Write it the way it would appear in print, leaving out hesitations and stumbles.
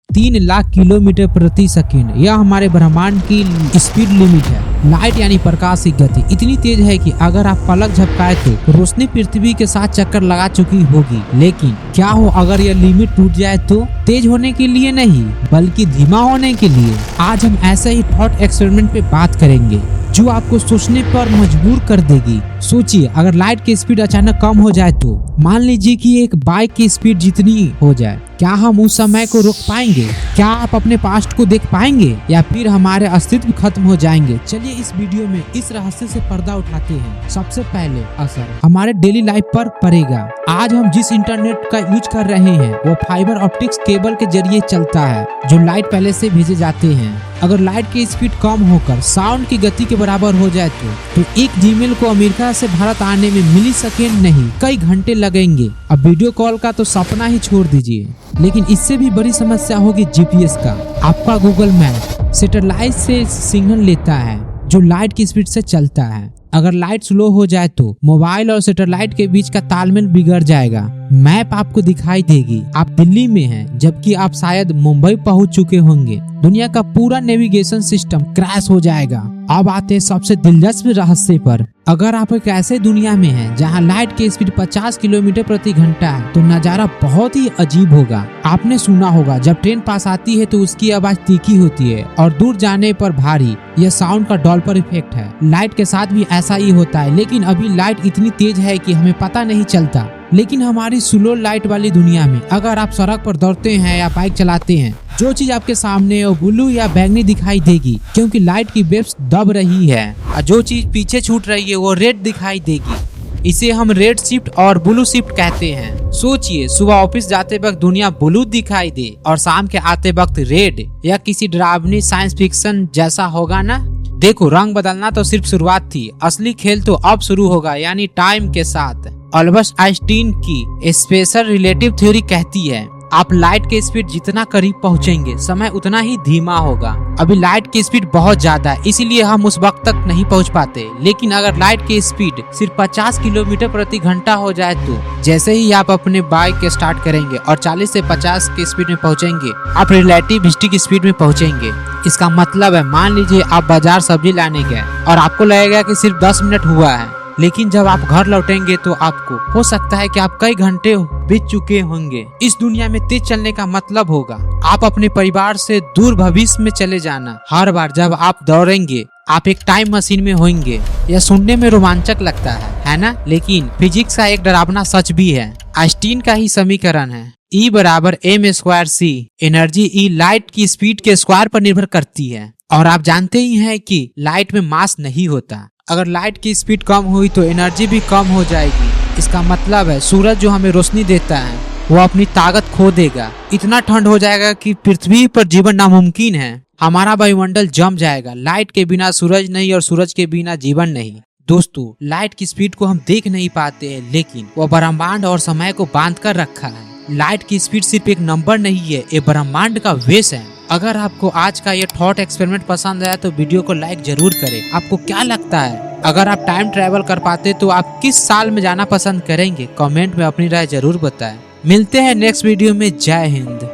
3 lakh kilometre प्रति second. यह हमारे ब्रह्मांड की स्पीड लिमिट है। लाइट यानी प्रकाश की गति इतनी तेज है कि अगर आप पलक झपकाए तो रोशनी पृथ्वी के साथ चक्कर लगा चुकी होगी। लेकिन क्या हो अगर यह लिमिट टूट जाए तो? तेज होने के लिए नहीं बल्कि धीमा होने के लिए। आज हम ऐसे ही थॉट एक्सपेरिमेंट पे बात करेंगे जो आपको सोचने पर मजबूर कर देगी। सोचिए अगर लाइट की स्पीड अचानक कम हो जाए तो मान लीजिए कि एक बाइक की स्पीड जितनी हो जाए, क्या हम उस समय को रोक पाएंगे? क्या आप अपने पास्ट को देख पाएंगे या फिर हमारे अस्तित्व खत्म हो जाएंगे? चलिए इस वीडियो में इस रहस्य से पर्दा उठाते हैं। सबसे पहले असर हमारे डेली लाइफ पर पड़ेगा। आज हम जिस इंटरनेट का यूज कर रहे हैं वो फाइबर ऑप्टिक्स केबल के जरिए चलता है जो लाइट पहले से भेजे जाते हैं। अगर लाइट की स्पीड कम होकर साउंड की गति के बराबर हो जाए तो एक जीमेल को अमेरिका से भारत आने में मिलीसेकेंड नहीं कई घंटे लगेंगे। अब वीडियो कॉल का तो सपना ही छोड़ दीजिए। लेकिन इससे भी बड़ी समस्या होगी जीपीएस का। आपका गूगल मैप सैटेलाइट से सिग्नल लेता है जो लाइट की स्पीड से चलता है। अगर लाइट स्लो हो जाए तो मोबाइल और सैटेलाइट के बीच का तालमेल बिगड़ जाएगा। मैप आपको दिखाई देगी आप दिल्ली में हैं जबकि आप शायद मुंबई पहुंच चुके होंगे। दुनिया का पूरा नेविगेशन सिस्टम क्रैश हो जाएगा। अब आते हैं सबसे दिलचस्प रहस्य पर। अगर आप एक ऐसे दुनिया में हैं जहां लाइट की स्पीड 50 किलोमीटर प्रति घंटा है तो नजारा बहुत ही अजीब होगा। आपने सुना होगा जब ट्रेन पास आती है तो उसकी आवाज तीखी होती है और दूर जाने पर भारी। यह साउंड का डॉलपर इफेक्ट है। लाइट के साथ भी ऐसा ही होता है, लेकिन अभी लाइट इतनी तेज है कि हमें पता नहीं चलता। लेकिन हमारी स्लो लाइट वाली दुनिया में अगर आप सड़क पर दौड़ते हैं या बाइक चलाते हैं, जो चीज आपके सामने वो ब्लू या बैंगनी दिखाई देगी क्योंकि लाइट की वेव्स दब रही है, और जो चीज पीछे छूट रही है वो रेड दिखाई देगी। इसे हम रेड शिफ्ट और ब्लू शिफ्ट कहते हैं। सोचिए सुबह ऑफिस जाते वक्त दुनिया ब्लू दिखाई दे और शाम के आते वक्त रेड। या किसी डरावनी साइंस फिक्शन जैसा होगा ना? देखो रंग बदलना तो सिर्फ शुरुआत थी, असली खेल तो अब शुरू होगा, यानी टाइम के साथ। अल्बर्ट आइंस्टीन की स्पेशल रिलेटिव थ्योरी कहती है आप लाइट के स्पीड जितना करीब पहुंचेंगे समय उतना ही धीमा होगा। अभी लाइट की स्पीड बहुत ज्यादा है इसीलिए हम उस वक्त तक नहीं पहुंच पाते। लेकिन अगर लाइट की स्पीड सिर्फ 50 किलोमीटर प्रति घंटा हो जाए तो जैसे ही आप अपने बाइक के स्टार्ट करेंगे और 40 से 50 की स्पीड में पहुंचेंगे आप रिलेटिविस्टिक की स्पीड में पहुंचेंगे। इसका मतलब है मान लीजिए आप बाजार सब्जी लाने गए और आपको लगेगा कि सिर्फ 10 मिनट हुआ है, लेकिन जब आप घर लौटेंगे तो आपको हो सकता है कि आप कई घंटे बीत चुके होंगे। इस दुनिया में तेज चलने का मतलब होगा आप अपने परिवार से दूर भविष्य में चले जाना। हर बार जब आप दौड़ेंगे आप एक टाइम मशीन में होंगे। यह सुनने में रोमांचक लगता है ना? लेकिन फिजिक्स का एक डरावना सच भी है। आइंस्टीन का ही समीकरण है E बराबर m²c। एनर्जी E लाइट की स्पीड के स्क्वायर पर निर्भर करती है। और आप जानते ही हैं कि लाइट में मास नहीं होता। अगर लाइट की स्पीड कम हुई तो एनर्जी भी कम हो जाएगी। इसका मतलब है सूरज जो हमें रोशनी देता है वो अपनी ताकत खो देगा। इतना ठंड हो जाएगा कि पृथ्वी पर जीवन नामुमकिन है। हमारा वायुमंडल जम जाएगा। लाइट के बिना सूरज नहीं और सूरज के बिना जीवन नहीं। दोस्तों लाइट की स्पीड को हम देख नहीं पाते हैं लेकिन वो ब्रह्मांड और समय को बांध कर रखा है। लाइट की स्पीड सिर्फ एक नंबर नहीं है, ये ब्रह्मांड का वेश है। अगर आपको आज का ये थॉट एक्सपेरिमेंट पसंद आया तो वीडियो को लाइक जरूर करें। आपको क्या लगता है अगर आप टाइम ट्रैवल कर पाते तो आप किस साल में जाना पसंद करेंगे? कमेंट में अपनी राय जरूर बताएं। मिलते हैं नेक्स्ट वीडियो में। जय हिंद।